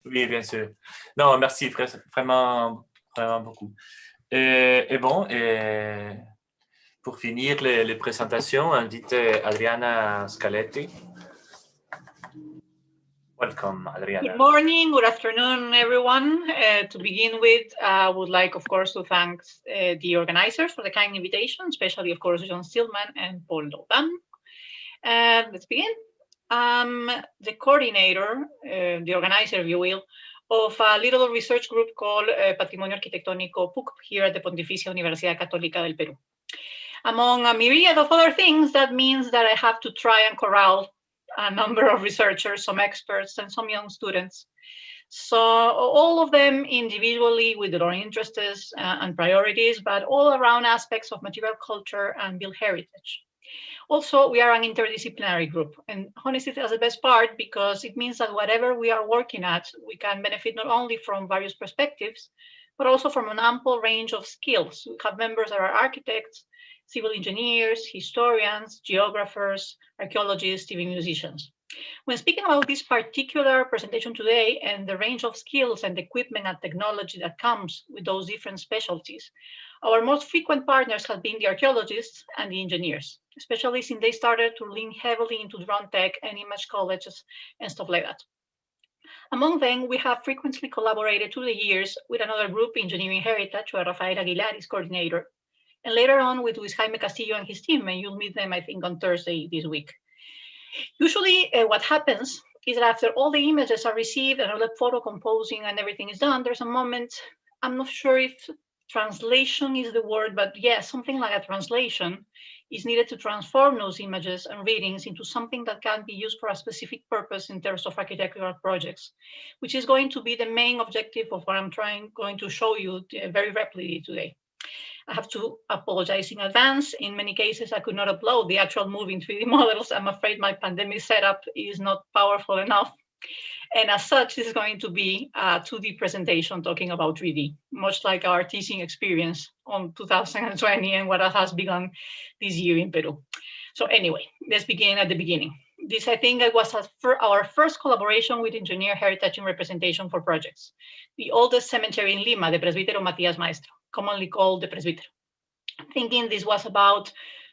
Oui, bien sûr. Non, merci vraiment, vraiment beaucoup. Et pour finir les présentations, invite Adriana Scaletti. Welcome, Good Adriana. morning, good afternoon, everyone. To begin with, I would like, of course, to thank the organizers for the kind invitation, especially, of course, John Stillman and Paul Doban. Let's begin. I'm the coordinator, the organizer, if you will, of a little research group called Patrimonio Arquitectónico PUC here at the Pontificia Universidad Católica del Perú. Among a myriad of other things, that means that I have to try and corral a number of researchers, some experts, and some young students. So all of them individually with their own interests and priorities, but all around aspects of material culture and built heritage. Also, we are an interdisciplinary group, and honestly, that's the best part because it means that whatever we are working at, we can benefit not only from various perspectives, but also from an ample range of skills. We have members that are architects, civil engineers, historians, geographers, archaeologists, even musicians. When speaking about this particular presentation today and the range of skills and equipment and technology that comes with those different specialties, our most frequent partners have been the archaeologists and the engineers, especially since they started to lean heavily into drone tech and image colleges and stuff like that. Among them, we have frequently collaborated through the years with another group, Engineering Heritage, where Rafael Aguilar is coordinator, and later on with Luis Jaime Castillo and his team, and you'll meet them, I think, on Thursday this week. Usually what happens is that after all the images are received and all the photo composing and everything is done, there's a moment, I'm not sure if translation is the word, but yeah, something like a translation is needed to transform those images and readings into something that can be used for a specific purpose in terms of architectural projects, which is going to be the main objective of what I'm going to show you very rapidly today. I have to apologize in advance. In many cases, I could not upload the actual moving 3D models. I'm afraid my pandemic setup is not powerful enough. And as such, this is going to be a 2D presentation talking about 3D, much like our teaching experience on 2020 and what has begun this year in Peru. So anyway, let's begin at the beginning. This, I think, was our first collaboration with Engineer Heritage and Representation for Projects, the oldest cemetery in Lima, the Presbítero Matías Maestro, commonly called the Presbítero. Thinking this was about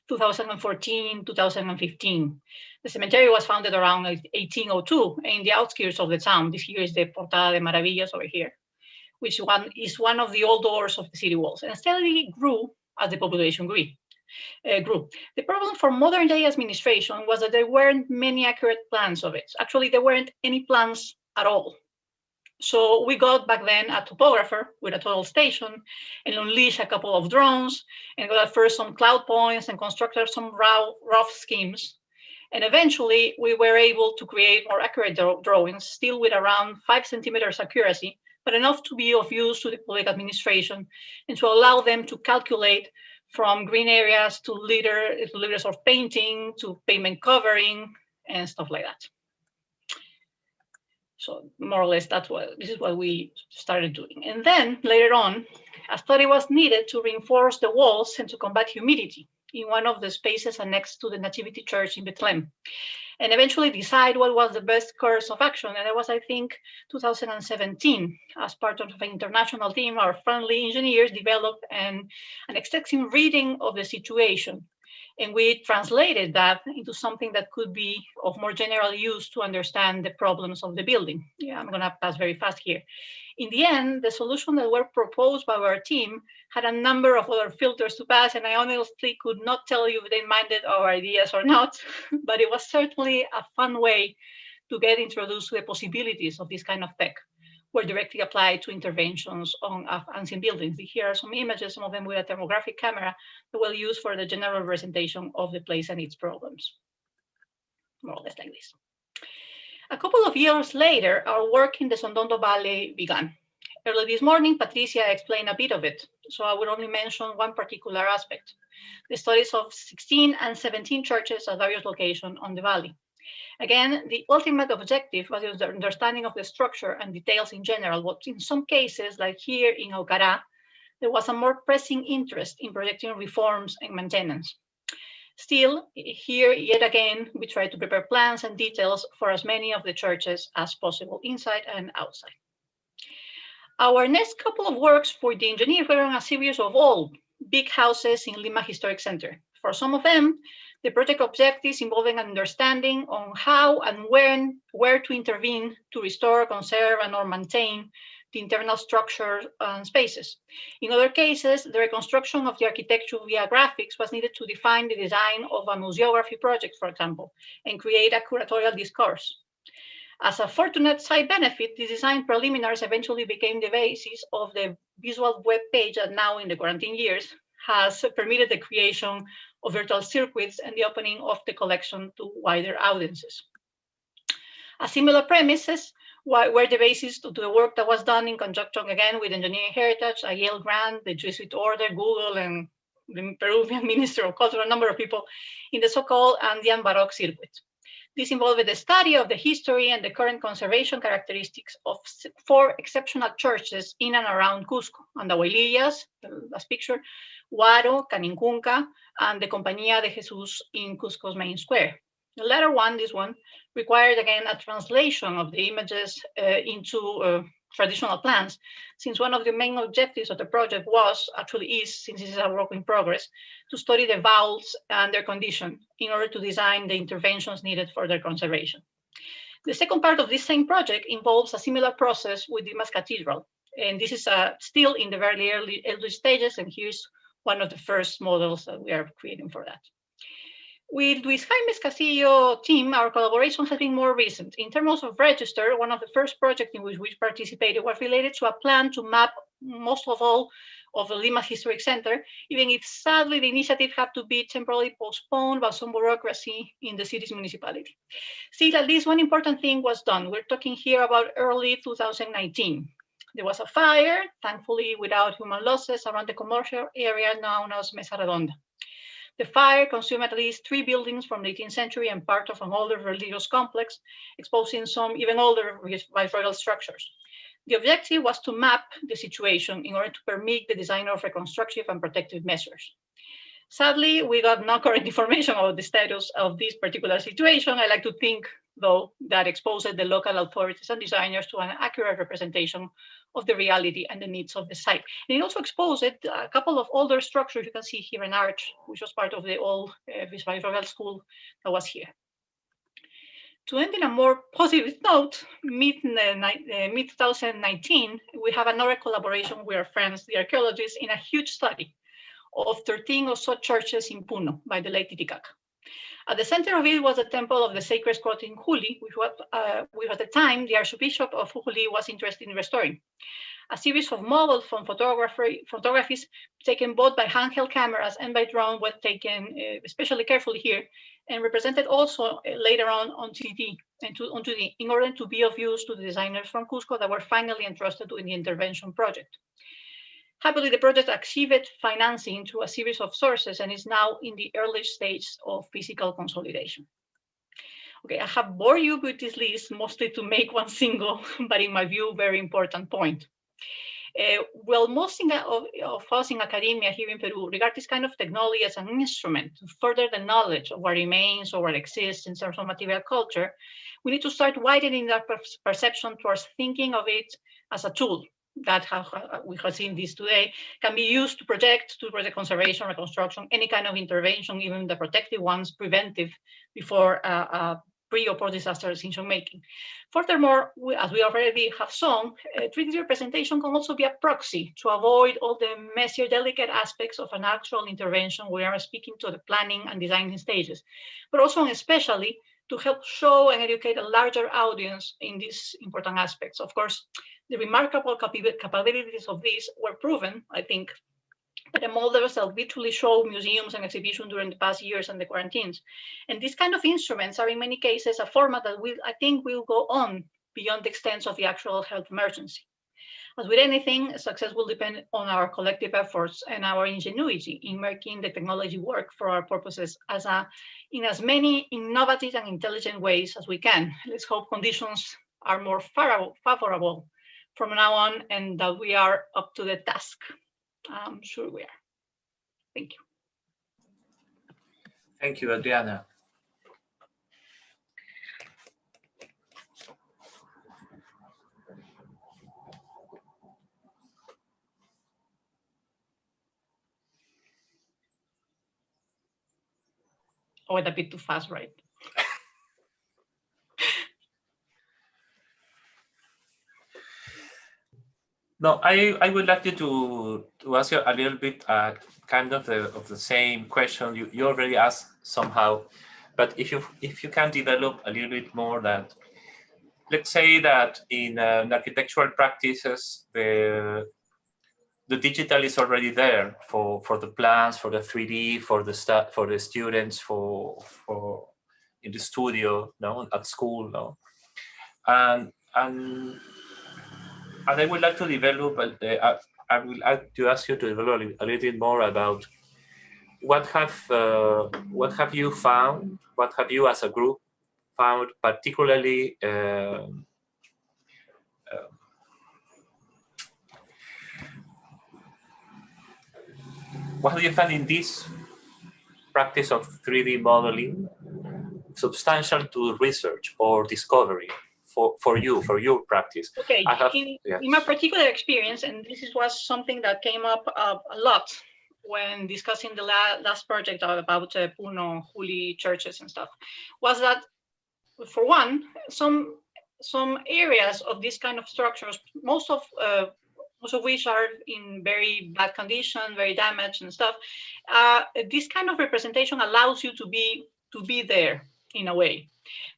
2014, 2015. The cemetery was founded around 1802 in the outskirts of the town. This here is the Portada de Maravillas over here, which is one of the old doors of the city walls, and steadily grew as the population grew. The problem for modern day administration was that there weren't many accurate plans of it. Actually, there weren't any plans at all. So we got back then a topographer with a total station and unleashed a couple of drones and got at first some cloud points and constructed some rough schemes. And eventually we were able to create more accurate drawings, still with around 5 centimeters accuracy, but enough to be of use to the public administration and to allow them to calculate from green areas to liters of painting to pavement covering and stuff like that. So more or less, this is what we started doing. And then later on, a study was needed to reinforce the walls and to combat humidity in one of the spaces annexed to the Nativity Church in Bethlehem, and eventually decide what was the best course of action. And it was, I think, 2017, as part of an international team, our friendly engineers developed an extensive reading of the situation. And we translated that into something that could be of more general use to understand the problems of the building. Yeah, I'm gonna pass very fast here. In the end, the solution that were proposed by our team had a number of other filters to pass, and I honestly could not tell you if they minded our ideas or not, but it was certainly a fun way to get introduced to the possibilities of this kind of tech, were directly applied to interventions on ancient buildings. Here are some images, some of them with a thermographic camera that we'll use for the general representation of the place and its problems. More or less like this. A couple of years later, our work in the Sondondo Valley began. Early this morning, Patricia explained a bit of it, so I will only mention one particular aspect, the studies of 16 and 17 churches at various locations on the valley. Again, the ultimate objective was the understanding of the structure and details in general, but in some cases, like here in Aucará, there was a more pressing interest in projecting reforms and maintenance. Still, here, yet again, we try to prepare plans and details for as many of the churches as possible, inside and outside. Our next couple of works for the engineer were on a series of all big houses in Lima Historic Center. For some of them, the project objectives involving an understanding on how and where to intervene to restore, conserve, and or maintain the internal structure and spaces. In other cases, the reconstruction of the architecture via graphics was needed to define the design of a museography project, for example, and create a curatorial discourse. As a fortunate side benefit, the design preliminaries eventually became the basis of the visual web page that now, in the quarantine years, has permitted the creation of virtual circuits and the opening of the collection to wider audiences. A similar premises were the basis to the work that was done in conjunction again with Engineering Heritage, a Yale grant, the Jesuit Order, Google, and the Peruvian Minister of Culture, a number of people in the so-called Andean Baroque circuit. This involved the study of the history and the current conservation characteristics of 4 exceptional churches in and around Cusco: Andahuaylillas, the last picture, Huaro, Canincunca, and the Compañía de Jesús in Cusco's main square. The latter one, this one, required again a translation of the images into traditional plans, since one of the main objectives of the project since this is a work in progress, to study the vaults and their condition in order to design the interventions needed for their conservation. The second part of this same project involves a similar process with Dimas Cathedral, and this is still in the very early stages, and here's one of the first models that we are creating for that. With Luis Jaime's Castillo team, our collaboration has been more recent. In terms of register, one of the first projects in which we participated was related to a plan to map most of all of the Lima Historic Center, even if sadly the initiative had to be temporarily postponed by some bureaucracy in the city's municipality. Still, at least one important thing was done. We're talking here about early 2019. There was a fire, thankfully without human losses, around the commercial area known as Mesa Redonda. The fire consumed at least 3 buildings from the 18th century and part of an older religious complex, exposing some even older viceroyal structures. The objective was to map the situation in order to permit the design of reconstructive and protective measures. Sadly, we got no current information about the status of this particular situation. I like to think, though, that exposed the local authorities and designers to an accurate representation of the reality and the needs of the site. And it also exposed a couple of older structures. You can see here an arch, which was part of the old viceroyal school that was here. To end in a more positive note, mid-2019, we have another collaboration with our friends, the archaeologists, in a huge study of 13 or so churches in Puno by the Lake Titicaca. At the center of it was the temple of the sacred spot in Juli, which at the time the Archbishop of Juli was interested in restoring. A series of models from photographies taken both by handheld cameras and by drone were taken especially carefully here and represented also later on 2D in order to be of use to the designers from Cusco that were finally entrusted with the intervention project. Happily, the project achieved financing through a series of sources and is now in the early stage of physical consolidation. Okay, I have bored you with this list mostly to make one single, but in my view, very important point. Well, most of us in academia here in Peru regard this kind of technology as an instrument to further the knowledge of what remains or what exists in terms of material culture. We need to start widening our perception towards thinking of it as a tool that we have seen this today, can be used to project conservation, reconstruction, any kind of intervention, even the protective ones, preventive, before pre or post-disaster decision making. Furthermore, as we already have shown, 3D representation can also be a proxy to avoid all the messier, delicate aspects of an actual intervention. We are speaking to the planning and designing stages, but also and especially to help show and educate a larger audience in these important aspects. Of course, the remarkable capabilities of these were proven, I think, by the models that virtually show museums and exhibitions during the past years and the quarantines. And these kind of instruments are in many cases a format that I think will go on beyond the extent of the actual health emergency. As with anything, success will depend on our collective efforts and our ingenuity in making the technology work for our purposes in as many innovative and intelligent ways as we can. Let's hope conditions are more favorable from now on and that we are up to the task. I'm sure we are. Thank you. Thank you, Adriana. I went a bit too fast, right? No, I would like you to ask you a little bit kind of the same question you already asked somehow, but if you can develop a little bit more that, let's say that in architectural practices the digital is already there for the plans, for the 3D, for the students, for in the studio, no, at school, no, and I would like to develop. I would like to ask you to develop a little bit more about what have you found? What have you as a group found particularly? What do you find in this practice of 3D modeling substantial to research or discovery for your practice? Okay, in my particular experience, and this was something that came up a lot when discussing the last project about Puno, Juli churches and stuff, was that, for one, some areas of this kind of structures, most of which are in very bad condition, very damaged and stuff, this kind of representation allows you to be there in a way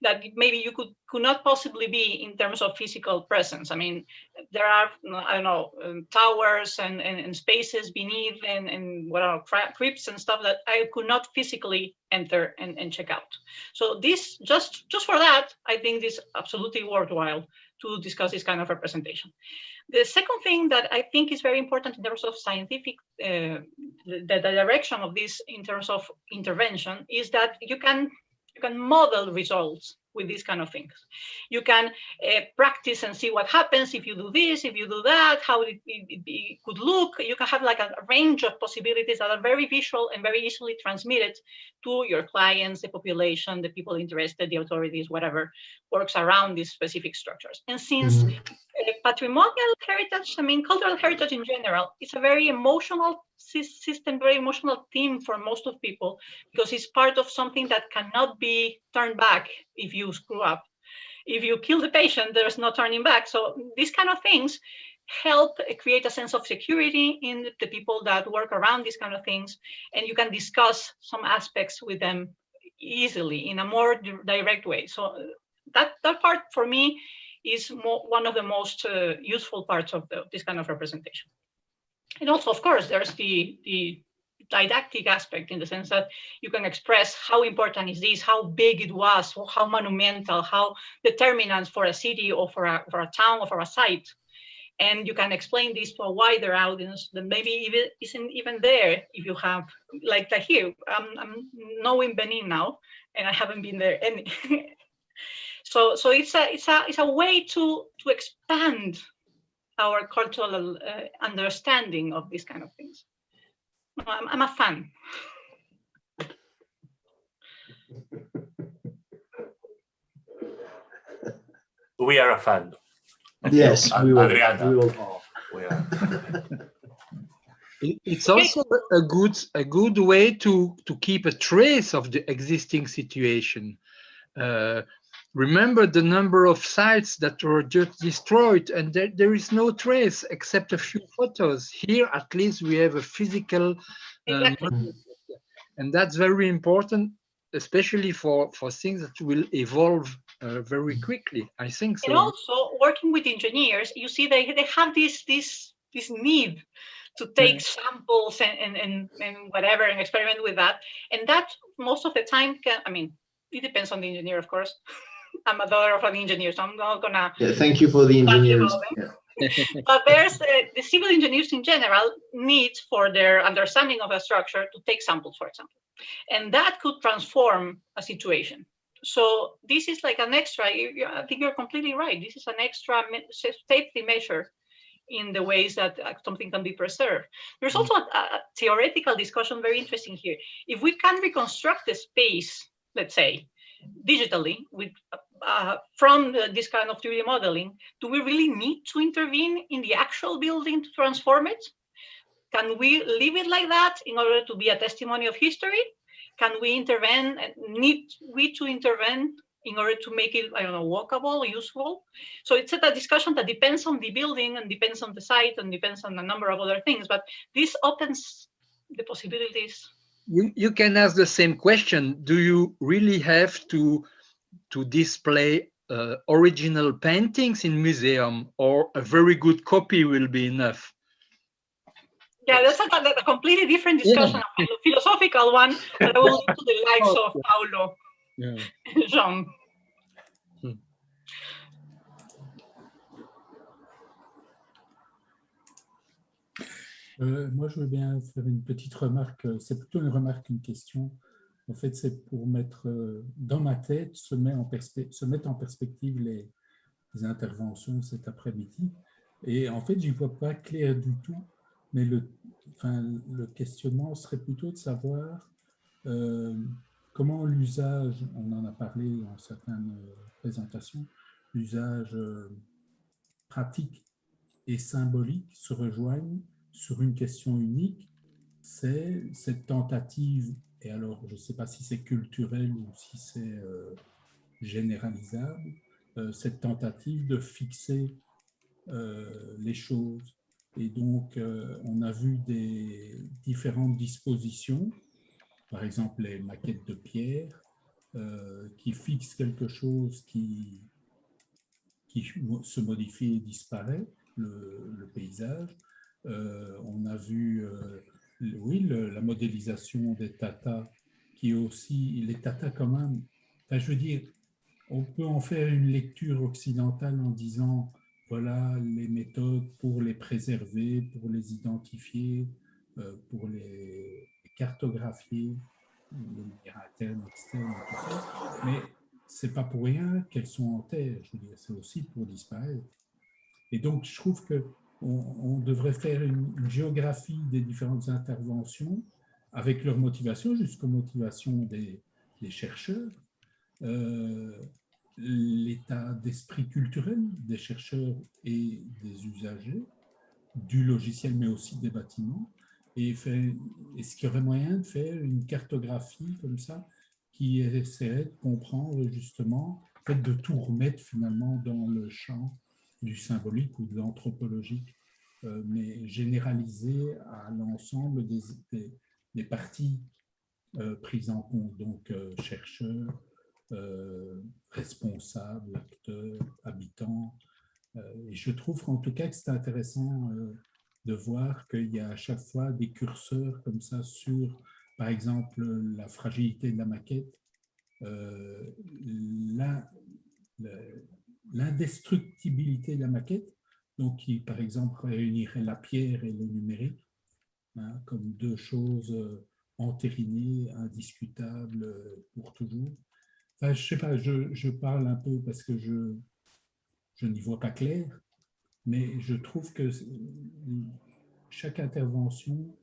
that maybe you could not possibly be in terms of physical presence. I mean, there are, I don't know, towers and spaces beneath and what are crypts and stuff that I could not physically enter and check out. So this, just for that, I think this is absolutely worthwhile to discuss this kind of representation. The second thing that I think is very important in terms of scientific, the direction of this in terms of intervention, is that you can model results with these kind of things. You can practice and see what happens if you do this, if you do that, how it could look. You can have like a range of possibilities that are very visual and very easily transmitted to your clients, the population, the people interested, the authorities, whatever works around these specific structures. And since patrimonial heritage, I mean, cultural heritage in general, it's a very emotional system, very emotional theme for most of people, because it's part of something that cannot be turned back if you screw up. If you kill the patient, there's no turning back. So these kind of things help create a sense of security in the people that work around these kind of things, and you can discuss some aspects with them easily in a more direct way. So that part for me is one of the most useful parts of this kind of representation. And also, of course, there's the didactic aspect, in the sense that you can express how important is this, how big it was, or how monumental, how determinant for a city or for a town or for a site. And you can explain this to a wider audience that maybe isn't even there if you have, like here, I'm knowing Benin now, and I haven't been there any. So it's a way to expand our cultural understanding of these kind of things. I'm a fan. We are a fan. Yes, we will. Adriana. We will all. We are. It's also a good way to keep a trace of the existing situation. Remember the number of sites that were just destroyed, and there is no trace except a few photos. Here, at least, we have a physical, Exactly. And that's very important, especially for things that will evolve very quickly, I think so. And also, working with engineers, you see they have this need to take samples and whatever and experiment with that. And that most of the time I mean, it depends on the engineer, of course. I'm a daughter of an engineer, so I'm not gonna. Yeah, thank you for the engineers. Yeah. But there's the civil engineers in general need, for their understanding of a structure, to take samples, for example, and that could transform a situation. So this is like an extra. I think you're completely right. This is an extra safety measure in the ways that something can be preserved. There's also a theoretical discussion, very interesting here. If we can reconstruct the space, let's say, digitally with from this kind of 3D modeling, do we really need to intervene in the actual building to transform it? Can we leave it like that in order to be a testimony of history? Can we intervene, and need we to intervene in order to make it, I don't know, walkable, useful? So it's a discussion that depends on the building and depends on the site and depends on a number of other things, but this opens the possibilities. You can ask the same question. Do you really have to display original paintings in museum, or a very good copy will be enough? Yeah, that's a completely different discussion, a philosophical one, that I will leave to the likes of Paulo and Jean. Moi, je veux bien faire une petite remarque. C'est plutôt une remarque qu'une question. En fait, c'est pour mettre dans ma tête, se mettre en perspective les interventions cet après-midi. Et en fait, je n'y vois pas clair du tout. Mais le questionnement serait plutôt de savoir comment l'usage, on en a parlé dans certaines présentations, l'usage pratique et symbolique se rejoignent sur une question unique, c'est cette tentative, et alors je ne sais pas si c'est culturel ou si c'est généralisable, cette tentative de fixer les choses. Et donc, on a vu des différentes dispositions, par exemple les maquettes de pierre, qui fixent quelque chose qui se modifie et disparaît, le paysage. On a vu, oui, la modélisation des tatas, qui est aussi, les tatas quand même, enfin, je veux dire, on peut en faire une lecture occidentale en disant, voilà les méthodes pour les préserver, pour les identifier, pour les cartographier, de manière interne, externe, tout ça. Mais ce n'est pas pour rien qu'elles sont en terre, je veux dire, c'est aussi pour disparaître. Et donc, je trouve qu'on devrait faire une géographie des différentes interventions avec leurs motivations, jusqu'aux motivations des chercheurs, l'état d'esprit culturel des chercheurs et des usagers, du logiciel, mais aussi des bâtiments. Et est-ce qu'il y aurait moyen de faire une cartographie comme ça qui essaierait de comprendre justement, de tout remettre finalement dans le champ du symbolique ou de l'anthropologique, mais généralisé à l'ensemble des parties prises en compte, donc chercheurs, responsables, acteurs, habitants. Et je trouve en tout cas que c'est intéressant de voir qu'il y a à chaque fois des curseurs comme ça sur, par exemple, la fragilité de la maquette, l'indestructibilité de la maquette, donc qui, par exemple, réunirait la pierre et le numérique, hein, comme deux choses entérinées, indiscutables pour toujours. Enfin, je ne sais pas, je parle un peu parce que je n'y vois pas clair, mais je trouve que chaque intervention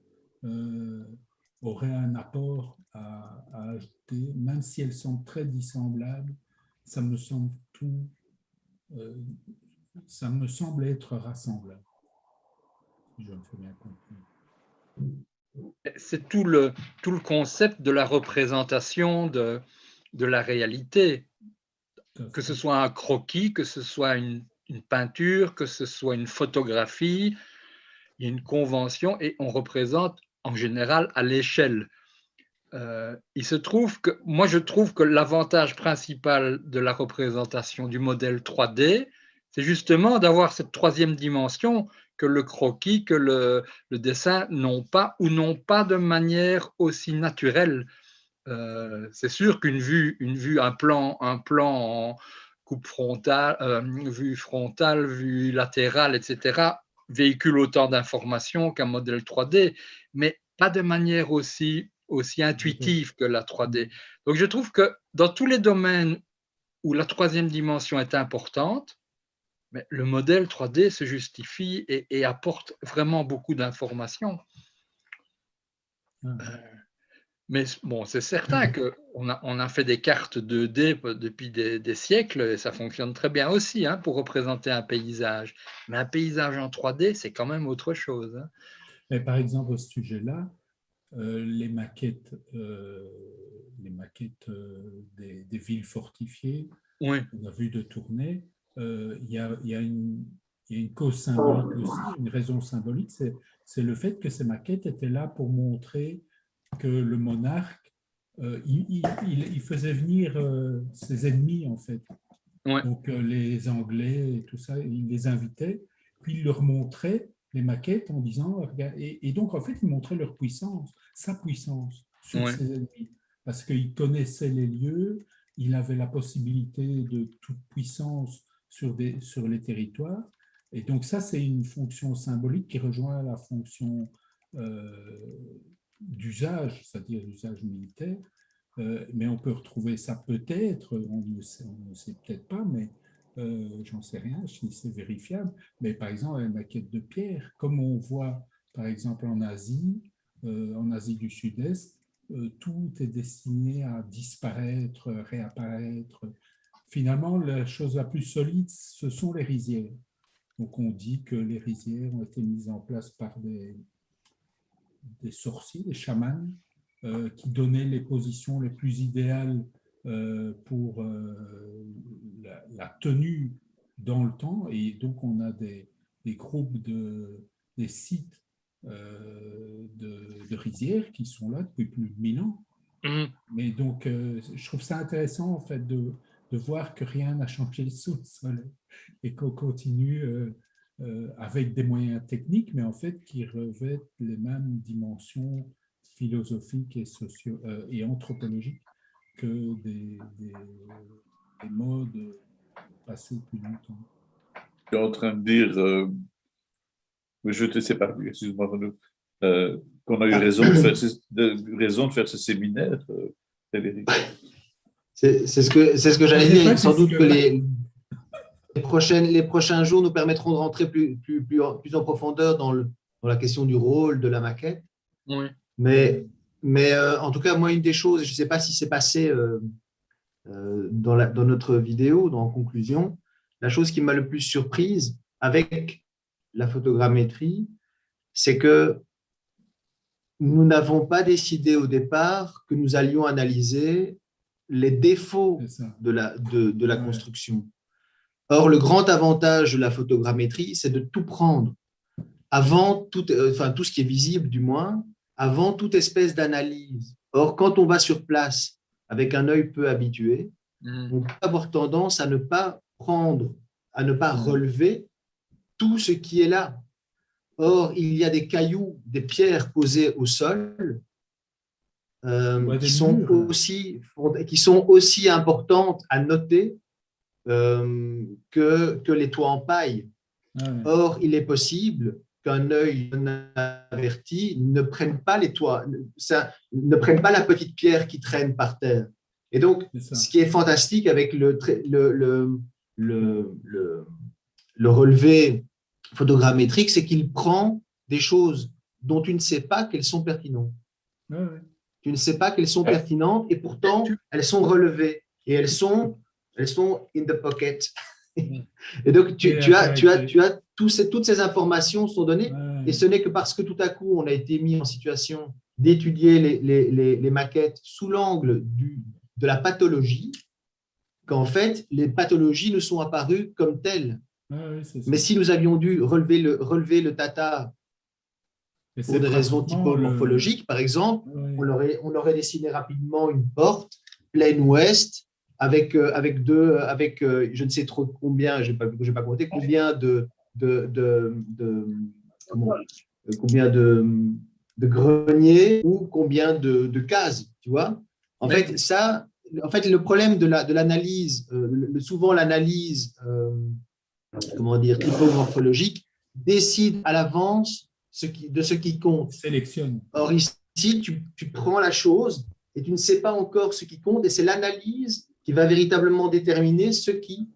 aurait un apport à ajouter, même si elles sont très dissemblables, ça me semble ça me semble être rassemblable. Je me fais bien comprendre. C'est tout le concept de la représentation de la réalité, que ce soit un croquis, que ce soit une peinture, que ce soit une photographie, il y a une convention et on représente en général à l'échelle. Il se trouve que, moi je trouve que l'avantage principal de la représentation du modèle 3D, c'est justement d'avoir cette troisième dimension que le croquis, que le dessin n'ont pas ou n'ont pas de manière aussi naturelle. C'est sûr qu'une vue, un plan en coupe frontale, vue frontale, vue latérale, etc., véhicule autant d'informations qu'un modèle 3D, mais pas de manière aussi intuitive que la 3D. Donc je trouve que dans tous les domaines où la troisième dimension est importante, Mais le modèle 3D se justifie et apporte vraiment beaucoup d'informations. Mais bon, c'est certain qu'on a fait des cartes 2D depuis des siècles et ça fonctionne très bien aussi pour représenter un paysage. Mais un paysage en 3D, c'est quand même autre chose. Mais par exemple, au sujet-là, les maquettes des villes fortifiées, Oui. on a vu de tourner, il y a une cause symbolique aussi, une raison symbolique, c'est le fait que ces maquettes étaient là pour montrer que le monarque, il faisait venir ses ennemis, en fait. Ouais. Donc, les Anglais et tout ça, il les invitait, puis il leur montrait les maquettes en disant, et donc, en fait, il montrait leur puissance, sa puissance sur ses ennemis, parce qu'il connaissait les lieux, il avait la possibilité de toute puissance sur les territoires, et donc ça, c'est une fonction symbolique qui rejoint la fonction d'usage, c'est-à-dire l'usage militaire, mais on peut retrouver ça peut-être, on ne sait peut-être pas, mais j'en sais rien, si c'est vérifiable, mais par exemple, la maquette de pierre, comme on voit par exemple en Asie du Sud-Est, tout est destiné à disparaître, réapparaître. Finalement, la chose la plus solide, ce sont les rizières. Donc on dit que les rizières ont été mises en place par des sorciers, des chamans, qui donnaient les positions les plus idéales pour la tenue dans le temps. Et donc, on a des groupes, des sites de rizières qui sont là depuis plus de 1000 ans. Mais donc, je trouve ça intéressant, en fait, de voir que rien n'a changé sous le soleil et qu'on continue avec des moyens techniques, mais en fait, qui revêtent les mêmes dimensions philosophiques et anthropologiques que des modes passés depuis longtemps. Tu es en train de dire, je te sais pas, excuse-moi, qu'on a eu raison de faire ce séminaire, Frédéric. C'est ce que j'allais dire. Sans doute que les prochains jours nous permettront de rentrer plus en profondeur dans la question du rôle de la maquette. Oui. Mais en tout cas, moi, une des choses, je ne sais pas si c'est passé dans notre vidéo, en conclusion, la chose qui m'a le plus surprise avec la photogrammétrie, c'est que nous n'avons pas décidé au départ que nous allions analyser les défauts de la construction. Or, le grand avantage de la photogrammétrie, c'est de tout prendre, avant tout ce qui est visible du moins, avant toute espèce d'analyse. Or, quand on va sur place avec un œil peu habitué, on peut avoir tendance à ne pas relever tout ce qui est là. Or, il y a des cailloux, des pierres posées au sol qui sont aussi importantes à noter que les toits en paille. Or, il est possible qu'un œil averti ne prenne pas les toits, ne prenne pas la petite pierre qui traîne par terre. Et donc, ce qui est fantastique avec le relevé photogrammétrique, c'est qu'il prend des choses dont tu ne sais pas qu'elles sont pertinentes. Tu ne sais pas qu'elles sont pertinentes et pourtant, elles sont relevées et elles sont in the pocket. Et donc, tu as toutes ces informations sont données et ce n'est que parce que tout à coup, on a été mis en situation d'étudier les maquettes sous l'angle de la pathologie qu'en fait, les pathologies nous sont apparues comme telles. Mais si nous avions dû relever le Tata pour des raisons typomorphologiques, par exemple, on aurait dessiné rapidement une porte pleine ouest avec je ne sais trop combien, je n'ai pas compté combien de greniers ou combien de cases, tu vois. En fait, le problème de l'analyse, souvent l'analyse typomorphologique décide à l'avance de ce qui compte. Sélectionne. Or ici, tu prends la chose et tu ne sais pas encore ce qui compte et c'est l'analyse qui va véritablement déterminer ce qui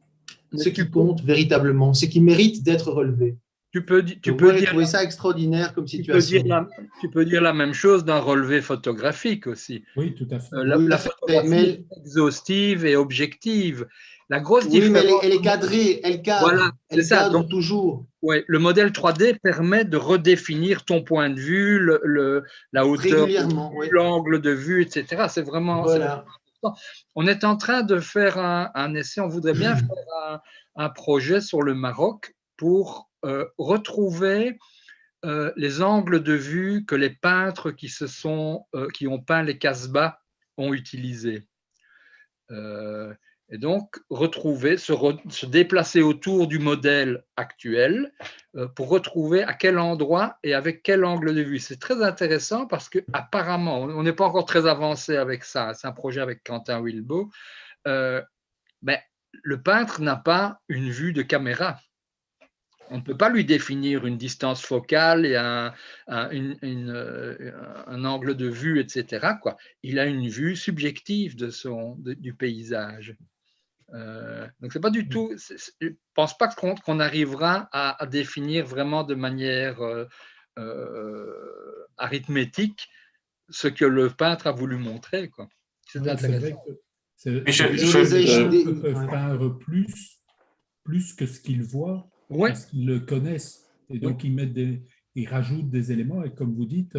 ce qui compte véritablement, ce qui mérite d'être relevé. Tu peux J'ai trouvé ça extraordinaire comme situation. Tu peux dire la même chose d'un relevé photographique aussi. Oui, tout à fait. La photographie est exhaustive et objective. La grosse différence… mais elle est cadrée, elle cadre, voilà, elle ça. cadre Donc, toujours. Ouais, le modèle 3D permet de redéfinir ton point de vue, la hauteur, l'angle de vue, etc. C'est vraiment, voilà. important. On est en train de faire un essai, on voudrait bien faire un projet sur le Maroc pour retrouver les angles de vue que les peintres qui ont peint les Casbahs ont utilisés. Et donc, retrouver, se déplacer autour du modèle actuel pour retrouver à quel endroit et avec quel angle de vue. C'est très intéressant parce qu'apparemment, on n'est pas encore très avancé avec ça, c'est un projet avec Quentin Wilbaud, mais le peintre n'a pas une vue de caméra. On ne peut pas lui définir une distance focale et un angle de vue, etc. Il a une vue subjective du paysage. Donc, c'est pas du tout. Je ne pense pas qu'on arrivera à définir vraiment de manière arithmétique ce que le peintre a voulu montrer. C'est intéressant. Ils peuvent peindre plus que ce qu'ils voient, parce qu'ils le connaissent. Et donc, ils rajoutent des éléments. Et comme vous dites,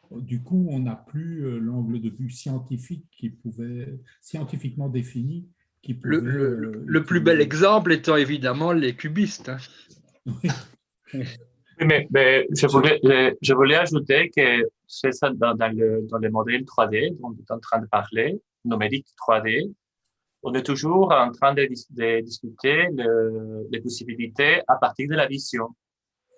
du coup, on n'a plus l'angle de vue scientifique scientifiquement défini. Le plus bel exemple étant évidemment les cubistes. Oui. Mais je voulais ajouter que c'est ça dans les modèles 3D dont on est en train de parler, numérique 3D, on est toujours en train de discuter les possibilités à partir de la vision,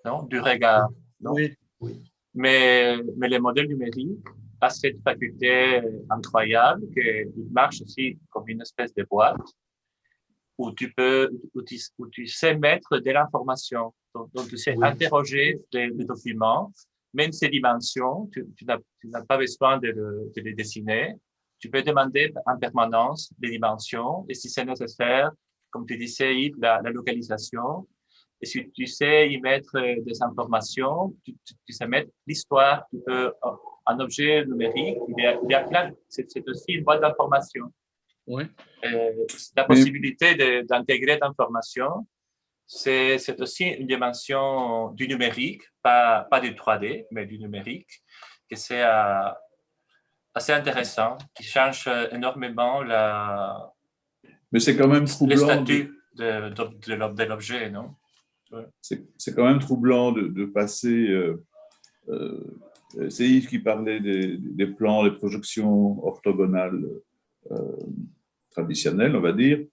non, du regard. Non? Oui. Mais les modèles numériques a cette faculté incroyable qu'ils marchent aussi comme une espèce de boîte où tu sais mettre de l'information. Donc, tu sais interroger les documents, même ces dimensions, tu n'as pas besoin de les dessiner. Tu peux demander en permanence les dimensions et si c'est nécessaire, comme tu disais, Yves, la localisation. Et si tu sais y mettre des informations, tu sais mettre l'histoire. Tu peux, un objet numérique, il y a plein, c'est aussi une boîte d'informations. Oui. La possibilité d'intégrer d'informations, c'est aussi une dimension du numérique, pas du 3D, mais du numérique, que c'est assez intéressant, qui change énormément mais c'est quand même le statut de l'objet, non? Ouais. C'est quand même troublant de passer. C'est Yves qui parlait des plans, des projections orthogonales traditionnelles, on va dire.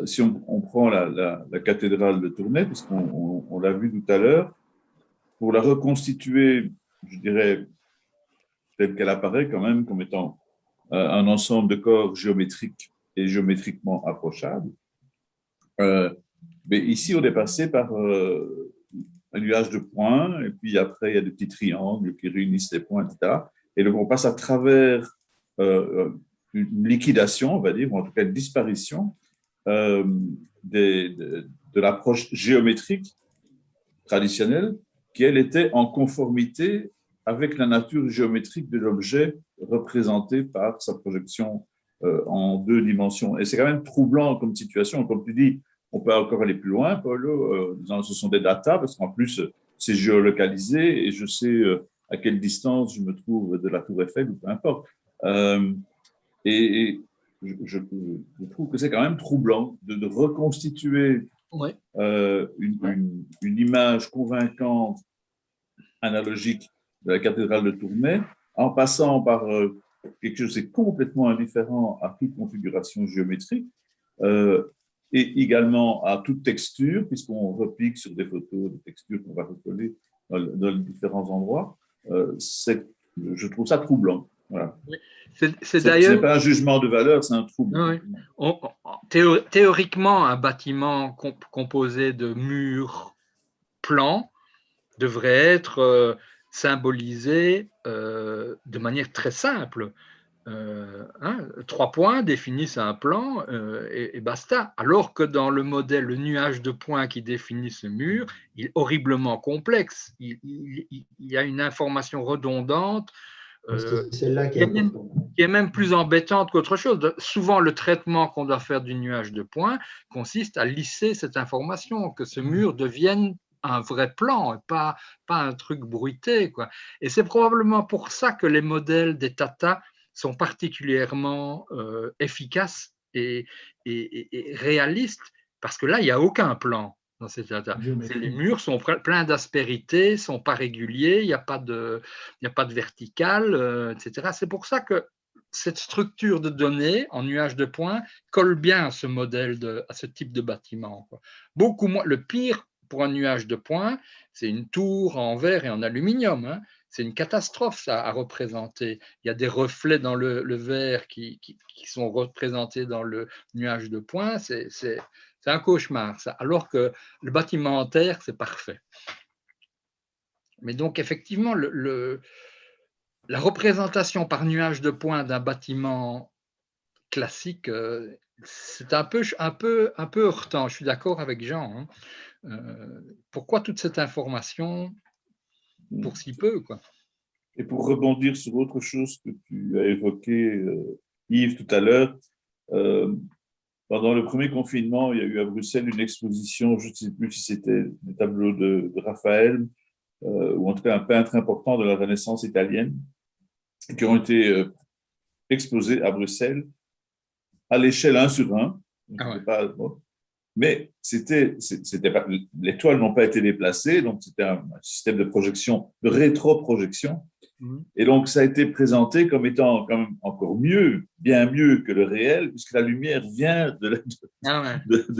Si on prend la cathédrale de Tournai, puisqu'on l'a vu tout à l'heure, pour la reconstituer, je dirais, telle qu'elle apparaît quand même comme étant un ensemble de corps géométriques et géométriquement approchables. Mais ici, on est passé par un nuage de points, et puis après, il y a des petits triangles qui réunissent les points, etc. Et donc, on passe à travers une liquidation, on va dire, ou en tout cas une disparition de l'approche géométrique traditionnelle, qui, elle, était en conformité avec la nature géométrique de l'objet représenté par sa projection en 2 dimensions. Et c'est quand même troublant comme situation. Comme tu dis, on peut encore aller plus loin, Paulo, ce sont des datas, parce qu'en plus, c'est géolocalisé et je sais à quelle distance je me trouve de la Tour Eiffel ou peu importe. Et je trouve que c'est quand même troublant de reconstituer une image convaincante, analogique de la cathédrale de Tournai, en passant par quelque chose qui est complètement indifférent à toute configuration géométrique, et également à toute texture, puisqu'on repique sur des photos de textures qu'on va recoller dans différents endroits. Je trouve ça troublant. Voilà. Oui. Ce n'est pas un jugement de valeur, c'est un trouble. Oui. Théoriquement, un bâtiment composé de murs plans devrait être symbolisé de manière très simple. 3 points définissent un plan et basta. Alors que dans le modèle, le nuage de points qui définit ce mur, il est horriblement complexe. Il y a une information redondante c'est celle-là qui est importante. qui est même plus embêtante qu'autre chose. Souvent, le traitement qu'on doit faire du nuage de points consiste à lisser cette information, que ce mur devienne un vrai plan, pas un truc bruité, quoi. Et c'est probablement pour ça que les modèles des Tata sont particulièrement efficaces et réalistes, parce que là, il n'y a aucun plan dans ces Tata. Les murs sont pleins d'aspérités, ne sont pas réguliers, il n'y a pas de verticale, etc. C'est pour ça que cette structure de données en nuage de points colle bien à ce modèle, à ce type de bâtiment, quoi. Beaucoup moins, le pire pour un nuage de points, c'est une tour en verre et en aluminium, hein. C'est une catastrophe, ça, à représenter. Il y a des reflets dans le verre qui sont représentés dans le nuage de points. C'est un cauchemar, ça. Alors que le bâtiment en terre, c'est parfait. Mais donc, effectivement, la représentation par nuage de points d'un bâtiment classique, c'est un peu heurtant. Je suis d'accord avec Jean, hein. Pourquoi toute cette information pour si peu, quoi? Et pour rebondir sur autre chose que tu as évoqué, Yves, tout à l'heure, pendant le premier confinement, il y a eu à Bruxelles une exposition, je ne sais plus si c'était des tableaux de Raphaël, ou en tout cas un peintre important de la Renaissance italienne, qui ont été exposés à Bruxelles à l'échelle 1 sur 1. Mais les toiles n'ont pas été déplacées, donc c'était un système de projection, de rétroprojection. Et donc, ça a été présenté comme étant quand même encore mieux, bien mieux que le réel, puisque la lumière vient de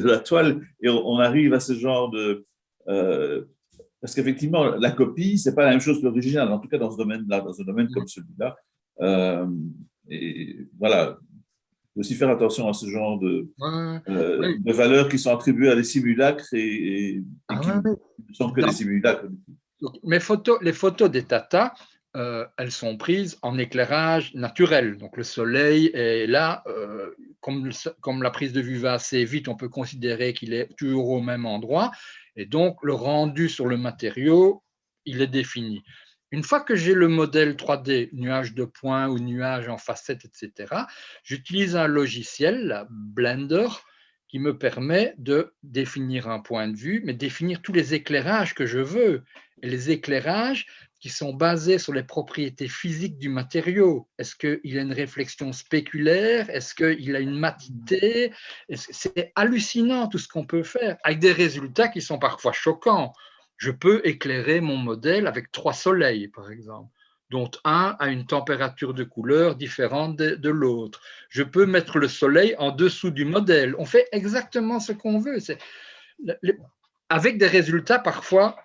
la toile. Et on arrive à ce genre de... parce qu'effectivement, la copie, ce n'est pas la même chose que l'original, en tout cas dans ce domaine-là, dans un domaine comme celui-là. Et voilà. Il faut aussi faire attention à ce genre de valeurs qui sont attribuées à des simulacres et qui ne sont que des simulacres. Donc, les photos des Tata, elles sont prises en éclairage naturel. Donc, le soleil est là. Comme la prise de vue va assez vite, on peut considérer qu'il est toujours au même endroit. Et donc, le rendu sur le matériau, il est défini. Une fois que j'ai le modèle 3D, nuage de points ou nuage en facettes, etc., j'utilise un logiciel, Blender, qui me permet de définir un point de vue, mais définir tous les éclairages que je veux. Et les éclairages qui sont basés sur les propriétés physiques du matériau. Est-ce qu'il a une réflexion spéculaire? Est-ce qu'il a une matité? C'est hallucinant tout ce qu'on peut faire, avec des résultats qui sont parfois choquants. Je peux éclairer mon modèle avec 3 soleils, par exemple, dont un a une température de couleur différente de l'autre. Je peux mettre le soleil en dessous du modèle. On fait exactement ce qu'on veut, avec des résultats parfois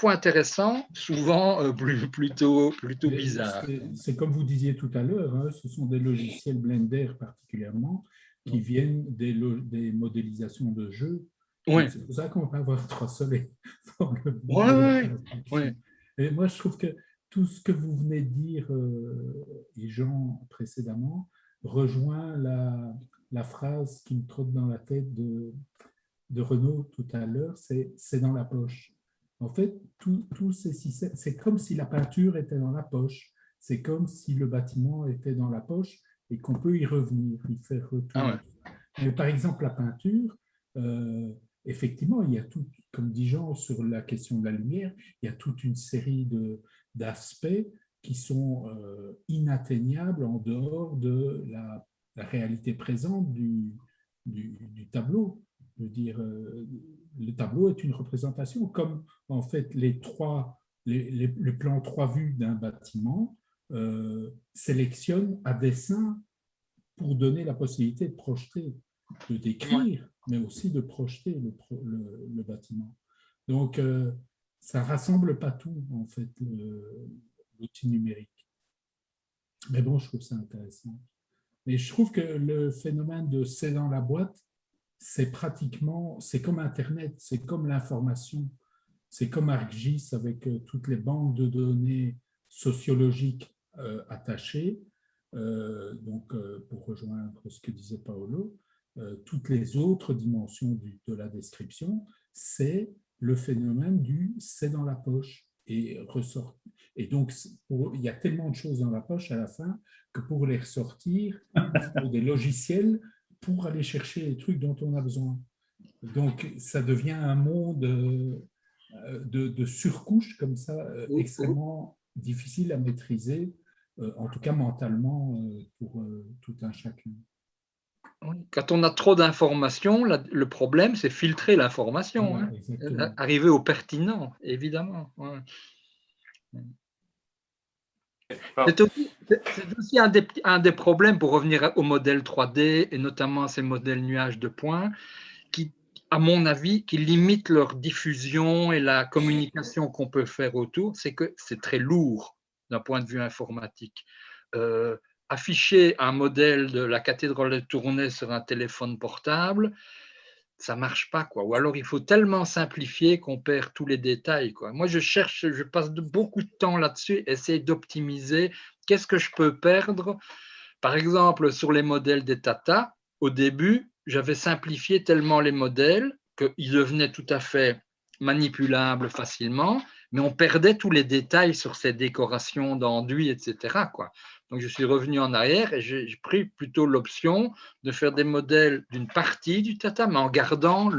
intéressants, souvent plutôt bizarres. C'est comme vous disiez tout à l'heure, hein, ce sont des logiciels Blender particulièrement qui viennent des modélisations de jeux. Oui. C'est pour ça qu'on va avoir 3 soleils. Oui. Et moi, je trouve que tout ce que vous venez de dire, et Jean précédemment, rejoint la phrase qui me trotte dans la tête de Renaud tout à l'heure, c'est dans la poche. En fait, c'est comme si la peinture était dans la poche. C'est comme si le bâtiment était dans la poche et qu'on peut y revenir, y faire retour. Mais par exemple, la peinture, effectivement, il y a tout, comme dit Jean, sur la question de la lumière, il y a toute une série d'aspects qui sont inatteignables en dehors de la réalité présente du tableau. Je veux dire, le tableau est une représentation, comme en fait le plan 3 vues d'un bâtiment sélectionne à dessein pour donner la possibilité de projeter, de décrire, mais aussi de projeter le bâtiment. Donc, ça ne rassemble pas tout, en fait, l'outil numérique. Mais bon, je trouve ça intéressant. Mais je trouve que le phénomène de « c'est dans la boîte », c'est comme Internet, c'est comme l'information, c'est comme ArcGIS avec toutes les banques de données sociologiques attachées. Donc, pour rejoindre ce que disait Paolo, toutes les autres dimensions de la description, c'est le phénomène du « c'est dans la poche » et ressort. Et donc, il y a tellement de choses dans la poche à la fin que pour les ressortir, il faut des logiciels pour aller chercher les trucs dont on a besoin. Donc, ça devient un monde de surcouche comme ça, extrêmement difficile à maîtriser, en tout cas mentalement, pour tout un chacun. Quand on a trop d'informations, le problème, c'est filtrer l'information, voilà, arriver au pertinent, évidemment. Ouais. C'est aussi un des problèmes, pour revenir au modèle 3D, et notamment à ces modèles nuages de points, qui, à mon avis, qui limitent leur diffusion et la communication qu'on peut faire autour, c'est que c'est très lourd d'un point de vue informatique. Afficher un modèle de la cathédrale de Tournai sur un téléphone portable, ça ne marche pas, quoi. Ou alors il faut tellement simplifier qu'on perd tous les détails, quoi. Moi, je passe beaucoup de temps là-dessus, essayer d'optimiser qu'est-ce que je peux perdre. Par exemple, sur les modèles des Tata, au début, j'avais simplifié tellement les modèles qu'ils devenaient tout à fait manipulables facilement, mais on perdait tous les détails sur ces décorations d'enduit, etc., quoi. Donc, je suis revenu en arrière et j'ai pris plutôt l'option de faire des modèles d'une partie du Tata, mais en gardant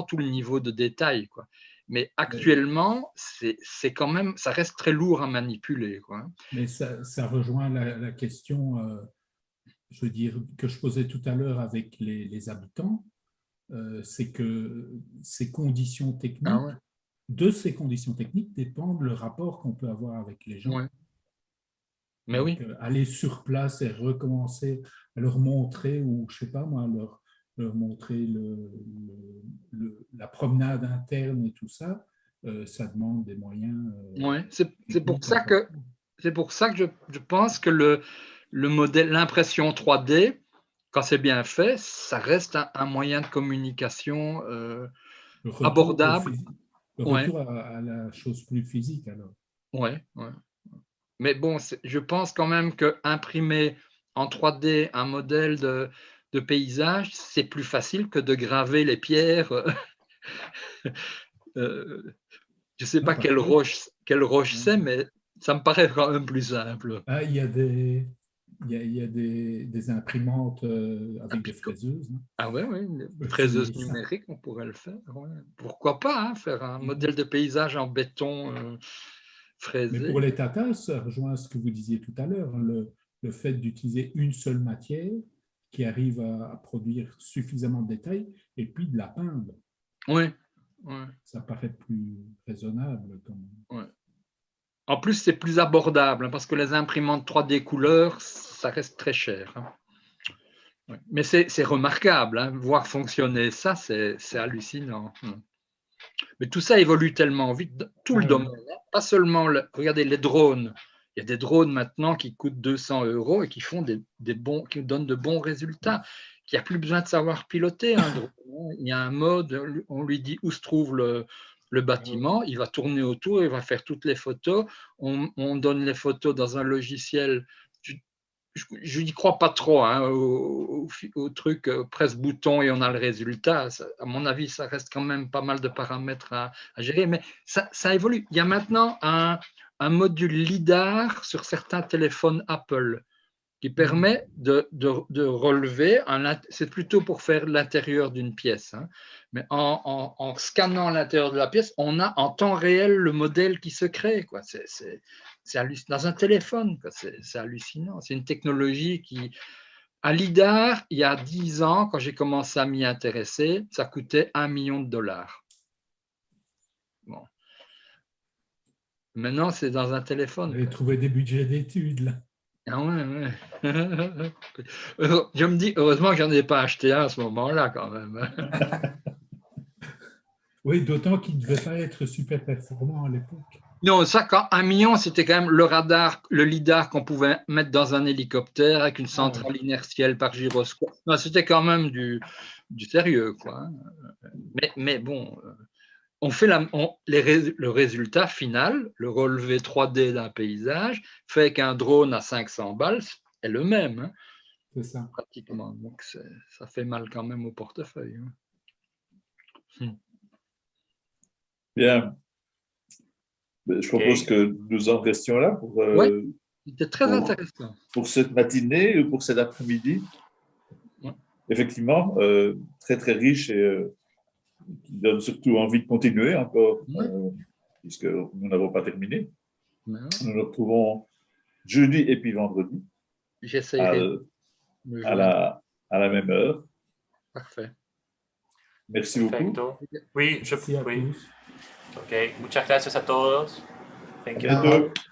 tout le niveau de détail, quoi. Mais actuellement, c'est quand même, ça reste très lourd à manipuler, quoi. Mais ça rejoint la question, je veux dire, que je posais tout à l'heure avec les habitants, c'est que ces conditions techniques, de ces conditions techniques dépendent le rapport qu'on peut avoir avec les gens. Ouais. Mais donc, oui. Aller sur place et recommencer à leur montrer, ou je sais pas moi, leur montrer la promenade interne et tout ça, ça demande des moyens. Ouais, c'est pour ça que je pense que le modèle, l'impression 3D, quand c'est bien fait, ça reste un moyen de communication abordable. Le retour à la chose plus physique, alors. Ouais. Mais bon, je pense quand même qu'imprimer en 3D un modèle de paysage, c'est plus facile que de graver les pierres. Je ne sais pas quelle roche c'est, mais ça me paraît quand même plus simple. Ah, il y a des imprimantes avec des fraiseuses. Hein. Ah ouais, une fraiseuse numérique, on pourrait le faire. Ouais. Pourquoi pas, faire un modèle de paysage en béton fraisé. Mais pour les Tata, ça rejoint ce que vous disiez tout à l'heure, hein, le fait d'utiliser une seule matière qui arrive à produire suffisamment de détails et puis de la peindre. Oui. Ça paraît plus raisonnable. Ouais. En plus, c'est plus abordable hein, parce que les imprimantes 3D couleurs, ça reste très cher. Hein. Ouais. Mais c'est remarquable, hein, voir fonctionner ça, c'est hallucinant. Mais tout ça évolue tellement vite, tout le domaine, hein. Pas seulement, regardez les drones. Il y a des drones maintenant qui coûtent 200 € et qui font qui donnent de bons résultats. Il n'y a plus besoin de savoir piloter un drone. Il y a un mode, on lui dit où se trouve le bâtiment, il va tourner autour, il va faire toutes les photos. On donne les photos dans un logiciel. Je n'y crois pas trop hein, au truc presse-bouton et on a le résultat. Ça, à mon avis, ça reste quand même pas mal de paramètres à gérer, mais ça évolue. Il y a maintenant un module LIDAR sur certains téléphones Apple qui permet de relever, c'est plutôt pour faire l'intérieur d'une pièce, hein, mais en scannant l'intérieur de la pièce, on a en temps réel le modèle qui se crée. Quoi. C'est dans un téléphone, c'est hallucinant. C'est une technologie qui, à LIDAR, il y a 10 ans, quand j'ai commencé à m'y intéresser, ça coûtait $1 million. Bon. Maintenant, c'est dans un téléphone. Vous avez trouvé des budgets d'études, là. Ah ouais. Je me dis, heureusement que je n'en ai pas acheté un à ce moment-là, quand même. Oui, d'autant qu'il ne devait pas être super performant à l'époque. Non, ça, quand $1 million, c'était quand même le radar, le lidar qu'on pouvait mettre dans un hélicoptère avec une centrale inertielle par gyroscope. Non, c'était quand même du sérieux, quoi. Mais bon, on fait le résultat final, le relevé 3D d'un paysage, fait qu'un drone à 500 balles est le même. Hein, c'est ça. Pratiquement. Donc, ça fait mal quand même au portefeuille. Hein. Bien. Je propose que nous en restions là pour, oui, c'était très intéressant. Pour cette matinée ou pour cet après-midi. Ouais. Effectivement, très très riche et qui donne surtout envie de continuer encore, puisque nous n'avons pas terminé. Ouais. Nous nous retrouvons jeudi et puis vendredi à la même heure. Parfait. Merci beaucoup. Oui, Merci à tous. Ok, muchas gracias a todos. Thank you. À bientôt.